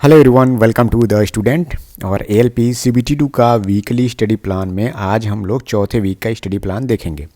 Hello everyone, welcome to the student. और ALP CBT2 का weekly study plan में आज हम लोग चौथे वीक का स्टडी प्लान देखेंगे।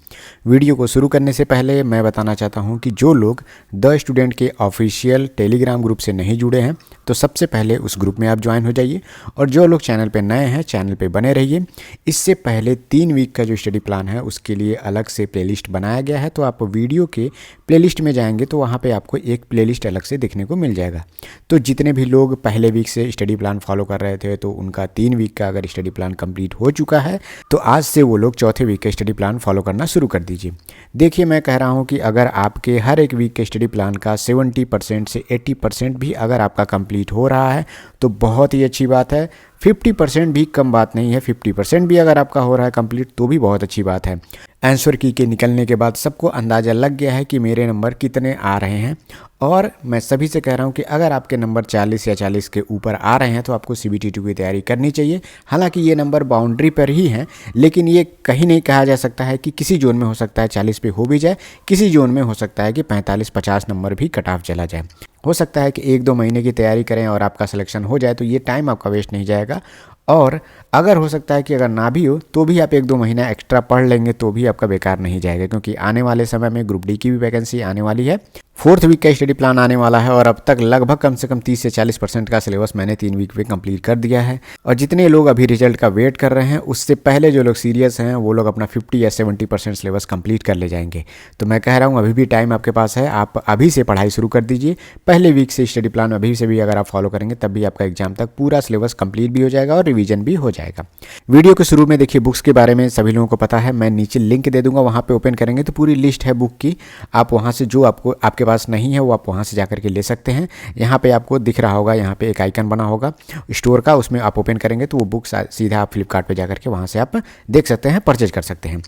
वीडियो को शुरू करने से पहले मैं बताना चाहता हूं कि जो लोग द स्टूडेंट के ऑफिशियल टेलीग्राम ग्रुप से नहीं जुड़े हैं तो सबसे पहले उस ग्रुप में आप ज्वाइन हो जाइए, और जो लोग चैनल पे नए हैं चैनल पे बने रहिए। इससे पहले 3 वीक का जो स्टडी प्लान है उसके लिए अलग से प्लेलिस्ट बनाया गया है, तो आप वीडियो के प्लेलिस्ट में जाएंगे तो वहाँ पे आपको एक प्लेलिस्ट अलग से देखने को मिल जाएगा। तो जितने भी लोग पहले वीक से स्टडी प्लान फॉलो कर रहे थे तो उनका 3 वीक का अगर स्टडी प्लान कंप्लीट हो चुका है तो आज से वो लोग चौथे वीक का स्टडी प्लान फॉलो करना शुरू कर दीजिए। देखिए, मैं कह रहा हूँ कि अगर आपके हर एक वीक के स्टडी प्लान का 70% से 80% भी अगर आपका कंप्लीट हो रहा है तो बहुत ही अच्छी बात है। 50% भी कम बात नहीं है, 50% भी अगर आपका हो रहा है कंप्लीट तो भी बहुत अच्छी बात है। आंसर की के निकलने के बाद सबको अंदाज़ा लग गया है कि मेरे नंबर कितने आ रहे हैं, और मैं सभी से कह रहा हूं कि अगर आपके नंबर 40 या 40 के ऊपर आ रहे हैं तो आपको CBT2 की तैयारी करनी चाहिए। हालांकि ये नंबर बाउंड्री पर ही हैं, लेकिन ये कहीं नहीं कहा जा सकता है कि किसी जोन में हो सकता है 40 पे हो भी जाए, किसी जोन में हो सकता है कि 45-50 नंबर भी कट ऑफ चला जाए। हो सकता है कि 1-2 महीने की तैयारी करें और आपका सिलेक्शन हो जाए, तो ये टाइम आपका वेस्ट नहीं जाएगा। और अगर हो सकता है कि अगर ना भी हो तो भी आप 1-2 महीना एक्स्ट्रा पढ़ लेंगे तो भी आपका बेकार नहीं जाएगा, क्योंकि आने वाले समय में ग्रुप डी की भी वैकेंसी आने वाली है। 4th वीक का स्टडी प्लान आने वाला है और अब तक लगभग कम से कम 30 से 40% का सिलेबस मैंने 3 वीक में कंप्लीट कर दिया है। और जितने लोग अभी रिजल्ट का वेट कर रहे हैं उससे पहले जो लोग सीरियस हैं वो लोग अपना 50 या 70% सिलेबस कंप्लीट कर ले जाएंगे। तो मैं कह रहा हूँ अभी भी टाइम आपके पास है, आप अभी से पढ़ाई शुरू कर दीजिए। पहले वीक से स्टडी प्लान अभी से भी अगर आप फॉलो करेंगे तब भी आपका एग्जाम तक पूरा सिलेबस कंप्लीट भी हो जाएगा और रिवीजन भी हो जाएगा। वीडियो के शुरू में देखिए, बुक्स के बारे में सभी लोगों को पता है, मैं नीचे लिंक दे दूंगा, वहाँ पे ओपन करेंगे तो पूरी लिस्ट है बुक की। आप वहाँ से जो आपको आपके पास नहीं है वो आप वहाँ से जाकर के ले सकते हैं। यहाँ पे आपको दिख रहा होगा, यहाँ पे एक आइकन बना होगा स्टोर का, उसमें आप ओपन करेंगे तो वो बुक सीधा आप फ्लिपकार्ट पे जाकर के वहाँ से आप देख सकते हैं, परचेज कर सकते हैं।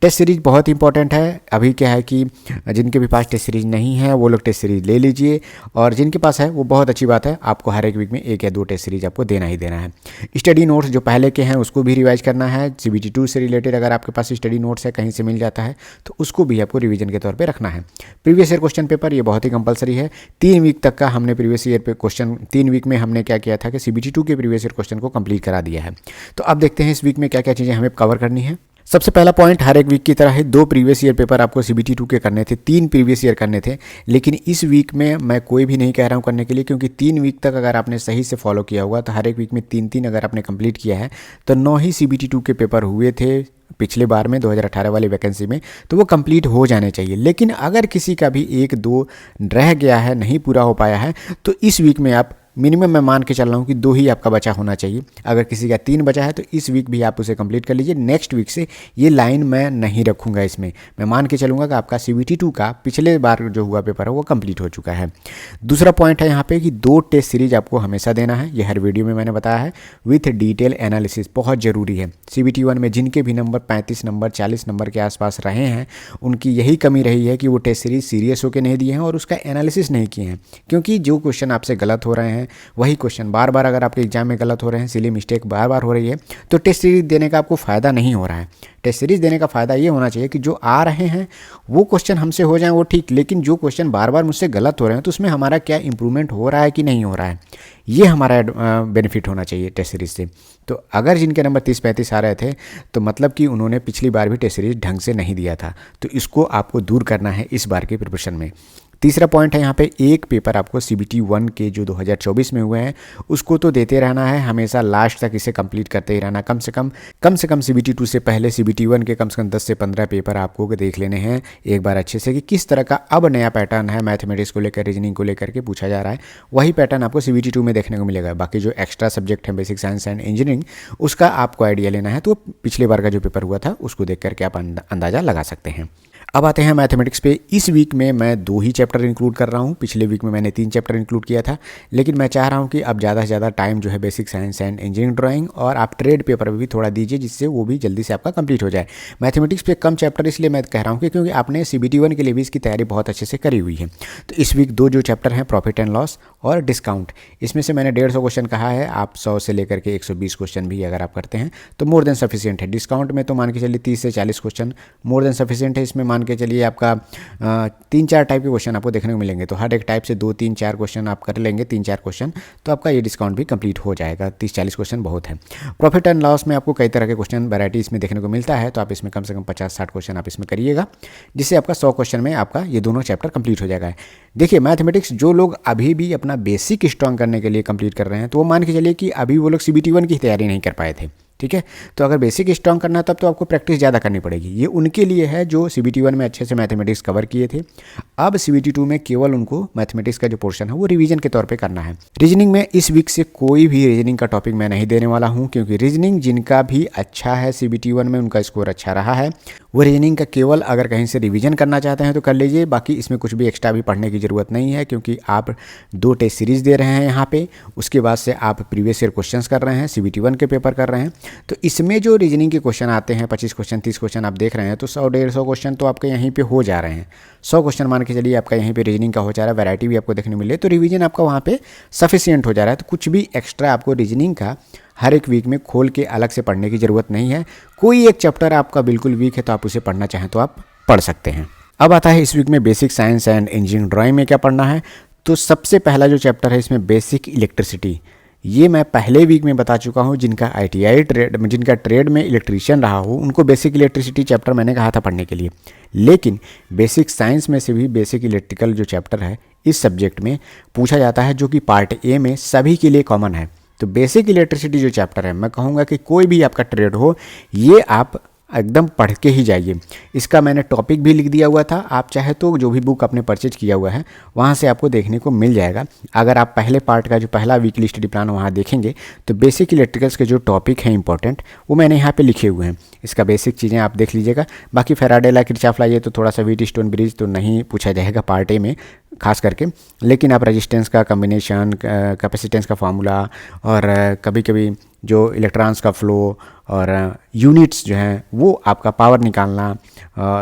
टेस्ट सीरीज बहुत इंपॉर्टेंट है। अभी क्या है कि जिनके भी पास टेस्ट सीरीज नहीं है वो लोग टेस्ट सीरीज ले लीजिए, और जिनके पास है वो बहुत अच्छी बात है, आपको हर एक वीक में 1 या 2 टेस्ट सीरीज आपको देना ही देना है। स्टडी नोट्स जो पहले के हैं उसको भी रिवाइज करना है। CBT2 से रिलेटेड अगर आपके पास स्टडी नोट्स है, कहीं से मिल जाता है तो उसको भी आपको रिवीजन के तौर पे रखना है। प्रीवियस ईयर क्वेश्चन पेपर ये बहुत ही कंपलसरी है। 3 वीक तक का हमने प्रीवियस ईयर पे क्वेश्चन, 3 वीक में हमने क्या किया था कि CBT2 के प्रीवियस ईयर क्वेश्चन को कंप्लीट करा दिया है। तो अब देखते हैं इस वीक में क्या क्या चीज़ें हमें कवर करनी है। सबसे पहला पॉइंट, हर एक वीक की तरह है 2 प्रीवियस ईयर पेपर आपको CBT2 के करने थे, 3 प्रीवियस ईयर करने थे। लेकिन इस वीक में मैं कोई भी नहीं कह रहा हूँ करने के लिए, क्योंकि 3 वीक तक अगर आपने सही से फॉलो किया होगा तो हर एक वीक में 3-3 अगर आपने कंप्लीट किया है तो 9 ही CBT2 के पेपर हुए थे पिछले बार में 2018 वाली वैकेंसी में, तो वो कंप्लीट हो जाने चाहिए। लेकिन अगर किसी का भी 1-2 रह गया है, नहीं पूरा हो पाया है, तो इस वीक में आप मिनिमम मैं मान के चल रहा हूँ कि 2 ही आपका बचा होना चाहिए। अगर किसी का 3 बचा है तो इस वीक भी आप उसे कंप्लीट कर लीजिए। नेक्स्ट वीक से ये लाइन मैं नहीं रखूँगा, इसमें मैं मान के चलूँगा कि आपका CBT2 का पिछले बार जो हुआ पेपर है वो कंप्लीट हो चुका है। दूसरा पॉइंट है यहाँ पे कि 2 टेस्ट सीरीज आपको हमेशा देना है, ये हर वीडियो में मैंने बताया है, विथ डिटेल एनालिसिस बहुत ज़रूरी है। CBT1 में जिनके भी नंबर 35 नंबर 40 नंबर के आसपास रहे हैं उनकी यही कमी रही है कि वो टेस्ट सीरीज सीरियस होकर नहीं दिए हैं और उसका एनालिसिस नहीं किए हैं। क्योंकि जो क्वेश्चन आपसे गलत हो रहे हैं वही क्वेश्चन बार बार अगर आपके एग्जाम में गलत हो रहे हैं, सिली मिस्टेक बार बार हो रही है, तो टेस्ट सीरीज देने का आपको फ़ायदा नहीं हो रहा है। टेस्ट सीरीज देने का फ़ायदा ये होना चाहिए कि जो आ रहे हैं वो क्वेश्चन हमसे हो जाएं वो ठीक, लेकिन जो क्वेश्चन बार बार मुझसे गलत हो रहे हैं तो उसमें हमारा क्या इंप्रूवमेंट हो रहा है कि नहीं हो रहा है, ये हमारा बेनिफिट होना चाहिए टेस्ट सीरीज से। तो अगर जिनके नंबर 30-35 आ रहे थे तो मतलब कि उन्होंने पिछली बार भी टेस्ट सीरीज ढंग से नहीं दिया था, तो इसको आपको दूर करना है इस बार के प्रिपरेशन में। तीसरा पॉइंट है यहाँ पे, एक पेपर आपको CBT1 के जो 2024 में हुए हैं उसको तो देते रहना है, हमेशा लास्ट तक इसे कंप्लीट करते ही रहना। कम से कम CBT2 से पहले CBT1 के कम से कम 10 से 15 पेपर आपको देख लेने हैं एक बार अच्छे से कि किस तरह का अब नया पैटर्न है, मैथमेटिक्स को लेकर, रीजनिंग को लेकर के पूछा जा रहा है, वही पैटर्न आपको CBT2 में देखने को मिलेगा। बाकी जो एक्स्ट्रा सब्जेक्ट है, बेसिक साइंस एंड इंजीनियरिंग, उसका आपको आइडिया लेना है तो पिछले बार का जो पेपर हुआ था उसको देख करके आप अंदाज़ा लगा सकते हैं। अब आते हैं मैथमेटिक्स पे। इस वीक में मैं 2 ही चैप्टर इंक्लूड कर रहा हूँ, पिछले वीक में मैंने 3 चैप्टर इंक्लूड किया था, लेकिन मैं चाह रहा हूँ कि अब ज़्यादा से ज़्यादा टाइम जो है basic science and engineering drawing और आप ट्रेड पेपर भी थोड़ा दीजिए, जिससे वो भी जल्दी से आपका कंप्लीट हो जाए। मैथमेटिक्स पे कम चैप्टर इसलिए मैं कह रहा हूँ कि क्योंकि आपने CBT1 के लिए भी इसकी तैयारी बहुत अच्छे से करी हुई है। तो इस वीक 2 जो चैप्टर हैं, प्रॉफिट एंड लॉस और डिस्काउंट, इसमें से मैंने 150 क्वेश्चन कहा है। आप 100 से लेकर के 120 क्वेश्चन भी अगर आप करते हैं तो मोर देन सफिशिएंट है। डिस्काउंट में तो मान के चलिए 30 से 40 क्वेश्चन मोर देन सफिशिएंट है। इसमें मान मान के चलिए आपका 3-4 टाइप के क्वेश्चन आपको देखने को मिलेंगे। तो हर एक टाइप से 2-3-4 क्वेश्चन आप कर लेंगे, 3-4 क्वेश्चन, तो आपका ये डिस्काउंट भी कंप्लीट हो जाएगा। 30-40 क्वेश्चन बहुत है। प्रॉफिट एंड लॉस में आपको कई तरह के क्वेश्चन वैरायटी इसमें देखने को मिलता है, तो आप इसमें कम से कम 50-60 क्वेश्चन आप इसमें करिएगा, जिससे आपका 100 क्वेश्चन में आपका ये दोनों चैप्टर कंप्लीट हो जाएगा। देखिए मैथमेटिक्स जो लोग अभी भी अपना बेसिक स्ट्रॉन्ग करने के लिए कंप्लीट कर रहे हैं, तो वो मान के चलिए कि अभी वो लोग CBT 1 की तैयारी नहीं कर पाए थे, ठीक है। तो अगर बेसिक स्ट्रॉन्ग करना है तब तो आपको प्रैक्टिस ज़्यादा करनी पड़ेगी। ये उनके लिए है जो CBT 1 में अच्छे से मैथमेटिक्स कवर किए थे। अब CBT 2 में केवल उनको मैथमेटिक्स का जो पोर्शन है वो रिवीजन के तौर पे करना है। रीजनिंग में इस वीक से कोई भी रीजनिंग का टॉपिक मैं नहीं देने वाला हूँ, क्योंकि रीजनिंग जिनका भी अच्छा है CBT 1 में, उनका स्कोर अच्छा रहा है, वो रीजनिंग का केवल अगर कहीं से रिवीजन करना चाहते हैं तो कर लीजिए। बाकी इसमें कुछ भी एक्स्ट्रा भी पढ़ने की ज़रूरत नहीं है, क्योंकि आप 2 टेस्ट सीरीज़ दे रहे हैं यहाँ पे, उसके बाद से आप प्रीवियस ईयर क्वेश्चंस कर रहे हैं, CBT 1 के पेपर कर रहे हैं। तो इसमें जो रीजनिंग के क्वेश्चन आते हैं 25 क्वेश्चन 30 क्वेश्चन आप देख रहे हैं, तो 100-150 क्वेश्चन तो आपके यहीं पे हो जा रहे हैं। 100 क्वेश्चन मान के चलिए आपका यहीं पे रीजनिंग का हो जा रहा है, वैरायटी भी आपको देखने मिले, तो रिवीजन आपका वहाँ पे सफिशिएंट हो जा रहा है। तो कुछ भी एक्स्ट्रा आपको रीजनिंग का हर एक वीक में खोल के अलग से पढ़ने की ज़रूरत नहीं है। कोई एक चैप्टर आपका बिल्कुल वीक है तो आप उसे पढ़ना चाहें तो आप पढ़ सकते हैं। अब आता है इस वीक में basic science and engineering drawing में क्या पढ़ना है। तो सबसे पहला जो चैप्टर है इसमें बेसिक इलेक्ट्रिसिटी, ये मैं पहले वीक में बता चुका हूँ। जिनका ITI ट्रेड, जिनका ट्रेड में इलेक्ट्रीशियन रहा हो, उनको बेसिक इलेक्ट्रिसिटी चैप्टर मैंने कहा था पढ़ने के लिए। लेकिन बेसिक साइंस में से भी बेसिक इलेक्ट्रिकल जो चैप्टर है इस सब्जेक्ट में पूछा जाता है, जो कि पार्ट A में सभी के लिए कॉमन है। तो बेसिक इलेक्ट्रिसिटी जो चैप्टर है, मैं कहूँगा कि कोई भी आपका ट्रेड हो, ये आप एकदम पढ़ के ही जाइए। इसका मैंने टॉपिक भी लिख दिया हुआ था, आप चाहे तो जो भी बुक आपने परचेज किया हुआ है वहाँ से आपको देखने को मिल जाएगा। अगर आप पहले पार्ट का जो पहला वीकली स्टडी प्लान वहाँ देखेंगे तो बेसिक इलेक्ट्रिकल्स के जो टॉपिक हैं इंपॉर्टेंट, वो मैंने यहाँ पे लिखे हुए हैं। इसका बेसिक चीज़ें आप देख लीजिएगा। बाकी फेराडे लॉ, किरचॉफ लॉ, ये तो थोड़ा सा व्हीटस्टोन ब्रिज तो नहीं पूछा जाएगा पार्ट A में खास करके, लेकिन आप रेजिस्टेंस का कम्बिनेशन, कैपेसिटेंस का फार्मूला, और कभी कभी जो इलेक्ट्रॉन्स का फ्लो और यूनिट्स जो हैं वो आपका पावर निकालना,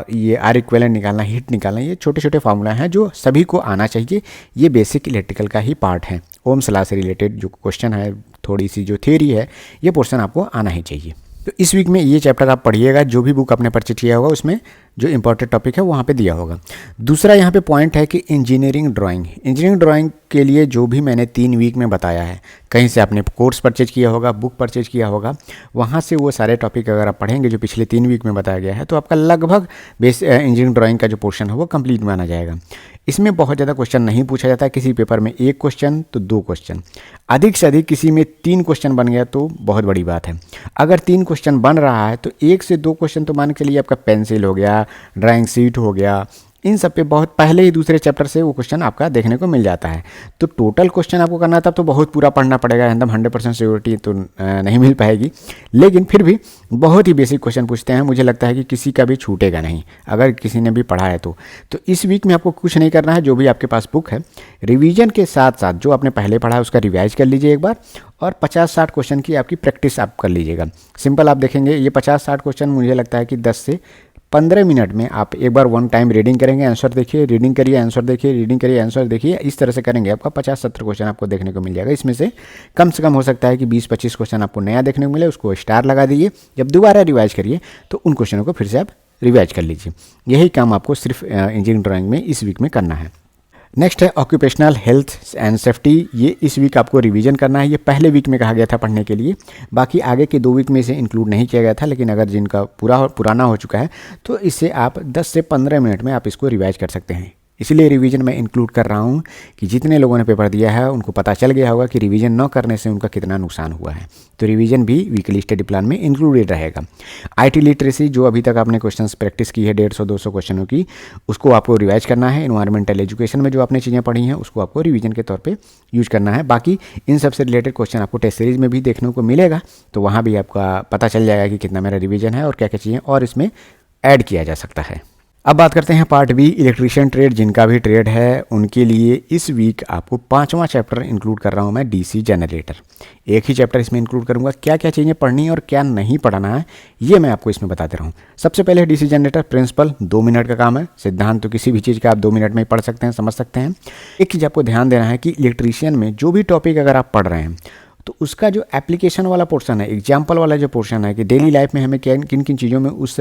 ये R इक्विवेलेंट निकालना, हीट निकालना, ये छोटे छोटे फार्मूला हैं जो सभी को आना चाहिए। ये बेसिक इलेक्ट्रिकल का ही पार्ट है। ओम्स लॉ से रिलेटेड जो क्वेश्चन है, थोड़ी सी जो थ्योरी है, ये पोर्शन आपको आना ही चाहिए। तो इस वीक में ये चैप्टर आप पढ़िएगा। जो भी बुक आपने परचेज किया होगा उसमें जो इंपॉर्टेंट टॉपिक है वहाँ पे दिया होगा। दूसरा यहाँ पे पॉइंट है कि इंजीनियरिंग ड्राइंग के लिए जो भी मैंने 3 वीक में बताया है, कहीं से आपने कोर्स परचेज किया होगा, बुक परचेज किया होगा, वहाँ से वो सारे टॉपिक अगर आप पढ़ेंगे जो पिछले 3 वीक में बताया गया है, तो आपका लगभग इंजीनियरिंग ड्राइंग का जो पोर्शन है वो कंप्लीट माना जाएगा। इसमें बहुत ज़्यादा क्वेश्चन नहीं पूछा जाता है, किसी पेपर में 1 क्वेश्चन तो 2 क्वेश्चन, अधिक से अधिक किसी में 3 क्वेश्चन बन गया तो बहुत बड़ी बात है। अगर 3 क्वेश्चन बन रहा है तो 1 से 2 क्वेश्चन तो मान के लिए आपका पेंसिल हो गया, ड्राइंग शीट हो गया, इन सब पे बहुत पहले ही दूसरे चैप्टर से वो क्वेश्चन आपका देखने को मिल जाता है। तो टोटल क्वेश्चन आपको करना तब तो बहुत पूरा पढ़ना पड़ेगा, एकदम 100% सिक्योरिटी तो नहीं मिल पाएगी, लेकिन फिर भी बहुत ही बेसिक क्वेश्चन पूछते हैं। मुझे लगता है कि किसी का भी छूटेगा नहीं अगर किसी ने भी पढ़ा है तो इस वीक में आपको कुछ नहीं करना है। जो भी आपके पास बुक है, रिवीजन के साथ साथ जो आपने पहले पढ़ा है उसका रिवाइज कर लीजिए एक बार, और 50-60 क्वेश्चन की आपकी प्रैक्टिस आप कर लीजिएगा। सिंपल आप देखेंगे ये 50-60 क्वेश्चन मुझे लगता है कि 10 से 15 मिनट में आप एक बार 1 टाइम रीडिंग करेंगे, आंसर देखिए, रीडिंग करिए, आंसर देखिए, रीडिंग करिए, आंसर देखिए, इस तरह से करेंगे आपका 50-70 क्वेश्चन आपको देखने को मिल जाएगा। इसमें से कम हो सकता है कि 20-25 क्वेश्चन आपको नया देखने को मिले, उसको स्टार लगा दीजिए। जब दोबारा रिवाइज करिए तो उन क्वेश्चनों को फिर से आप रिवाइज कर लीजिए। यही काम आपको सिर्फ इंजीनियरिंग ड्राइंग में इस वीक में करना है। नेक्स्ट है ऑक्यूपेशनल हेल्थ एंड सेफ्टी। ये इस वीक आपको रिवीजन करना है। ये पहले वीक में कहा गया था पढ़ने के लिए, बाकी आगे के 2 वीक में इसे इंक्लूड नहीं किया गया था, लेकिन अगर जिनका पुराना हो चुका है तो इससे आप 10 से 15 मिनट में आप इसको रिवाइज कर सकते हैं। इसलिए रिवीजन मैं इंक्लूड कर रहा हूँ कि जितने लोगों ने पेपर दिया है उनको पता चल गया होगा कि रिवीजन न करने से उनका कितना नुकसान हुआ है। तो रिवीजन भी वीकली स्टडी प्लान में इंक्लूडेड रहेगा। IT लिटरेसी जो अभी तक आपने क्वेश्चंस प्रैक्टिस की है 150-200 क्वेश्चनों की, उसको आपको रिवाइज करना है। एनवायरमेंटल एजुकेशन में जो आपने चीज़ें पढ़ी हैं उसको आपको रिवीजन के तौर पर यूज करना है। बाकी इन सबसे रिलेटेड क्वेश्चन आपको टेस्ट सीरीज में भी देखने को मिलेगा, तो वहाँ भी आपका पता चल जाएगा कि कितना मेरा रिवीजन है और क्या क्या चीज़ें और इसमें ऐड किया जा सकता है। अब बात करते हैं पार्ट B, इलेक्ट्रीशियन ट्रेड। जिनका भी ट्रेड है उनके लिए इस वीक आपको 5वां चैप्टर इंक्लूड कर रहा हूं मैं, DC जनरेटर। एक ही चैप्टर इसमें इंक्लूड करूंगा। क्या क्या चीज़ें पढ़नी है और क्या नहीं पढ़ना है ये मैं आपको इसमें बता दे रहा हूँ। सबसे पहले DC जनरेटर प्रिंसिपल 2 मिनट का काम है। सिद्धांत तो किसी भी चीज़ का आप 2 मिनट में ही पढ़ सकते हैं, समझ सकते हैं। एक चीज़ आपको ध्यान देना है कि इलेक्ट्रीशियन में जो भी टॉपिक अगर आप पढ़ रहे हैं तो उसका जो एप्लीकेशन वाला पोर्शन है, एग्जाम्पल वाला जो पोर्शन है कि डेली लाइफ में हमें किन किन चीज़ों में उस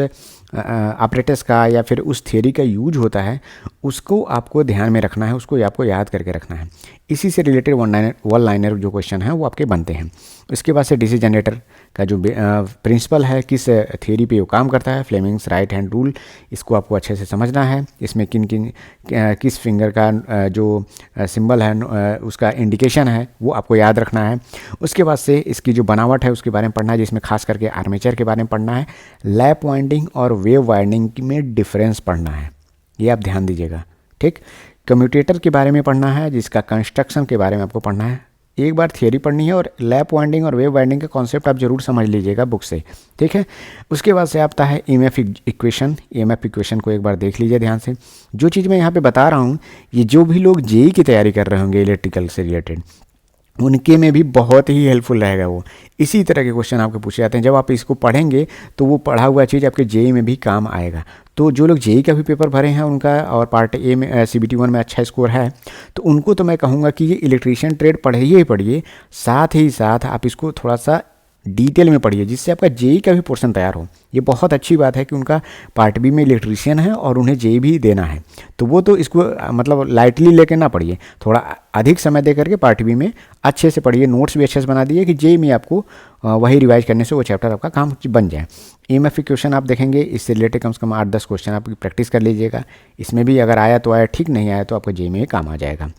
ऑपरेटर्स का या फिर उस थियरी का यूज होता है, उसको आपको ध्यान में रखना है, उसको आपको याद करके रखना है। इसी से रिलेटेड वन लाइनर जो क्वेश्चन है वो आपके बनते हैं। इसके बाद से डीसी जनरेटर का जो प्रिंसिपल है, किस थियरी पे वो काम करता है, फ्लेमिंग्स राइट हैंड रूल, इसको आपको अच्छे से समझना है। इसमें किस फिंगर का जो सिंबल है उसका इंडिकेशन है वो आपको याद रखना है। उसके बाद से इसकी जो बनावट है उसके बारे में पढ़ना है, जिसमें खास करके आर्मेचर के बारे में पढ़ना है। लैप वाइंडिंग और वेव वाइंडिंग में डिफरेंस पढ़ना है, ये आप ध्यान दीजिएगा, ठीक। कम्यूटेटर के बारे में पढ़ना है, जिसका कंस्ट्रक्शन के बारे में आपको पढ़ना है। एक बार थियरी पढ़नी है और लैप वाइंडिंग और वेव वाइंडिंग का कॉन्सेप्ट आप जरूर समझ लीजिएगा बुक से, ठीक है। उसके बाद से आता है ईएमएफ इक्वेशन। ईएमएफ इक्वेशन को एक बार देख लीजिए ध्यान से। जो चीज़ मैं यहाँ पे बता रहा हूँ, ये जो भी लोग जेईई की तैयारी कर रहे होंगे इलेक्ट्रिकल से रिलेटेड, उनके में भी बहुत ही हेल्पफुल रहेगा वो। इसी तरह के क्वेश्चन आपके पूछे जाते हैं। जब आप इसको पढ़ेंगे तो वो पढ़ा हुआ चीज़ आपके जेईई में भी काम आएगा। तो जो लोग जेईई का भी पेपर भरे हैं उनका और पार्ट ए में CBT 1 में अच्छा स्कोर है, तो उनको तो मैं कहूँगा कि ये इलेक्ट्रीशियन ट्रेड पढ़िए ही पढ़िए, साथ ही साथ आप इसको थोड़ा सा डिटेल में पढ़िए, जिससे आपका जेईई का भी पोर्शन तैयार हो। ये बहुत अच्छी बात है कि उनका पार्ट बी में इलेक्ट्रीशियन है और उन्हें जेईई भी देना है, तो वो तो इसको मतलब लाइटली लेके ना पढ़िए, थोड़ा अधिक समय दे करके पार्ट बी में अच्छे से पढ़िए, नोट्स भी अच्छे से बना दिए कि जेईई में आपको वही रिवाइज करने से वो चैप्टर आपका काम बन जाए। ईएमएफ क्वेश्चन आप देखेंगे, इससे रिलेटेड कम से कम 8-10 क्वेश्चन आप प्रैक्टिस कर लीजिएगा। इसमें भी अगर आया तो आया, ठीक नहीं आया तो आपका जेईई में काम आ जाएगा।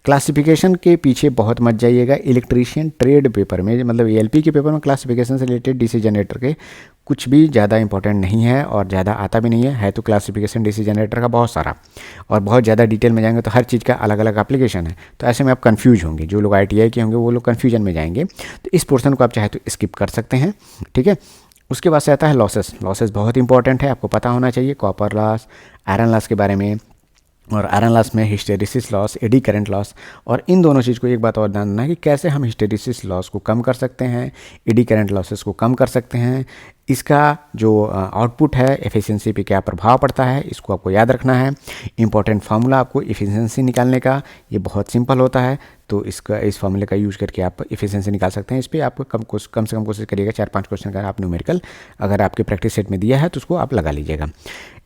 क्लासिफिकेशन के पीछे बहुत मत जाइएगा। इलेक्ट्रीशियन ट्रेड पेपर में, मतलब एएलपी के पेपर में क्लासिफिकेशन से रिलेटेड डीसी जनरेटर के कुछ भी ज़्यादा इंपॉर्टेंट नहीं है और ज़्यादा आता भी नहीं है तो क्लासिफिकेशन डीसी जनरेटर का बहुत सारा, और बहुत ज़्यादा डिटेल में जाएंगे तो हर चीज़ का अलग अलग एप्लीकेशन है, तो ऐसे में आप कंफ्यूज होंगे। जो लोग ITI के होंगे वो लोग कन्फ्यूजन में जाएंगे, तो इस पोर्शन को आप चाहे तो स्किप कर सकते हैं, ठीक है। उसके बाद से आता है लॉसेस। लॉसेस बहुत इंपॉर्टेंट है, आपको पता होना चाहिए कॉपर लॉस, आयरन लॉस के बारे में, और आयरन लॉस में hysteresis loss, eddy current loss. और इन दोनों चीज़ को एक बात और ध्यान देना है कि कैसे हम हिस्टेरिसिस लॉस को कम कर सकते हैं, एडी करंट लॉसेस को कम कर सकते हैं, इसका जो आउटपुट है एफिशिएंसी पे क्या प्रभाव पड़ता है, इसको आपको याद रखना है। इंपॉर्टेंट फार्मूला आपको एफिशिएंसी निकालने का, ये बहुत सिंपल होता है, तो इस फार्मूले का यूज़ करके आप एफिशिएंसी निकाल सकते हैं। इस पर आप कम से कम कोशिश करिएगा 4-5 क्वेश्चन का आप न्यूमेरिकल अगर आपके प्रैक्टिस सेट में दिया है तो उसको आप लगा लीजिएगा।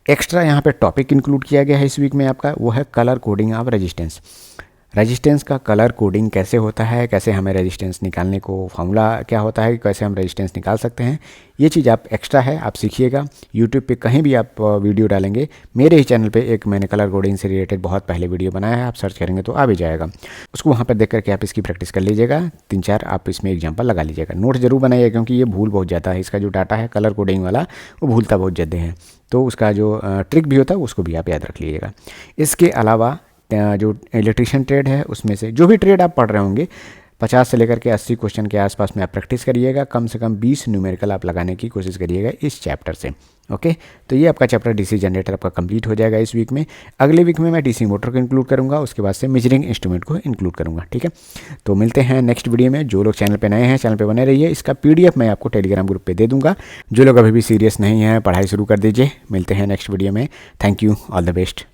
एक्स्ट्रा यहाँ पे टॉपिक इंक्लूड किया गया है इस वीक में आपका, वो है colour coding of resistance. Resistance का कलर कोडिंग कैसे होता है, कैसे हमें रेजिस्टेंस निकालने को, फार्मूला क्या होता है, कैसे हम रेजिस्टेंस निकाल सकते हैं, ये चीज़ आप एक्स्ट्रा है आप सीखिएगा। यूट्यूब पे कहीं भी आप वीडियो डालेंगे, मेरे ही चैनल पे एक मैंने कलर कोडिंग से रिलेटेड बहुत पहले वीडियो बनाया है, आप सर्च करेंगे तो आ भी जाएगा, उसको वहाँ पर देख करके आप इसकी प्रैक्टिस कर लीजिएगा। 3-4 आप इसमें एग्जाम्पल लगा लीजिएगा। नोट जरूर बनाइएगा क्योंकि ये भूल बहुत जाता है, इसका जो डाटा है कलर कोडिंग वाला वो भूलता बहुत ज़्यादा है, तो उसका जो ट्रिक भी होता है उसको भी आप याद रख लीजिएगा। इसके अलावा जो इलेक्ट्रीशियन ट्रेड है उसमें से जो भी ट्रेड आप पढ़ रहे होंगे 50 से लेकर के 80 क्वेश्चन के आसपास में आप प्रैक्टिस करिएगा। कम से कम 20 न्यूमेरिकल आप लगाने की कोशिश करिएगा इस चैप्टर से। ओके, तो ये आपका चैप्टर डीसी जनरेटर आपका कंप्लीट हो जाएगा इस वीक में। अगले वीक में मैं डीसी मोटर को इंक्लूड करूंगा, उसके बाद से मेजरिंग इंस्ट्रूमेंट को इंक्लूड करूंगा, ठीक है। तो मिलते हैं नेक्स्ट वीडियो में। जो लोग चैनल पे नए हैं चैनल पे बने रहिए, इसका PDF मैं आपको टेलीग्राम ग्रुप पे दे दूंगा। जो लोग अभी भी सीरियस नहीं हैं पढ़ाई शुरू कर दीजिए। मिलते हैं नेक्स्ट वीडियो में। Thank you, all the best.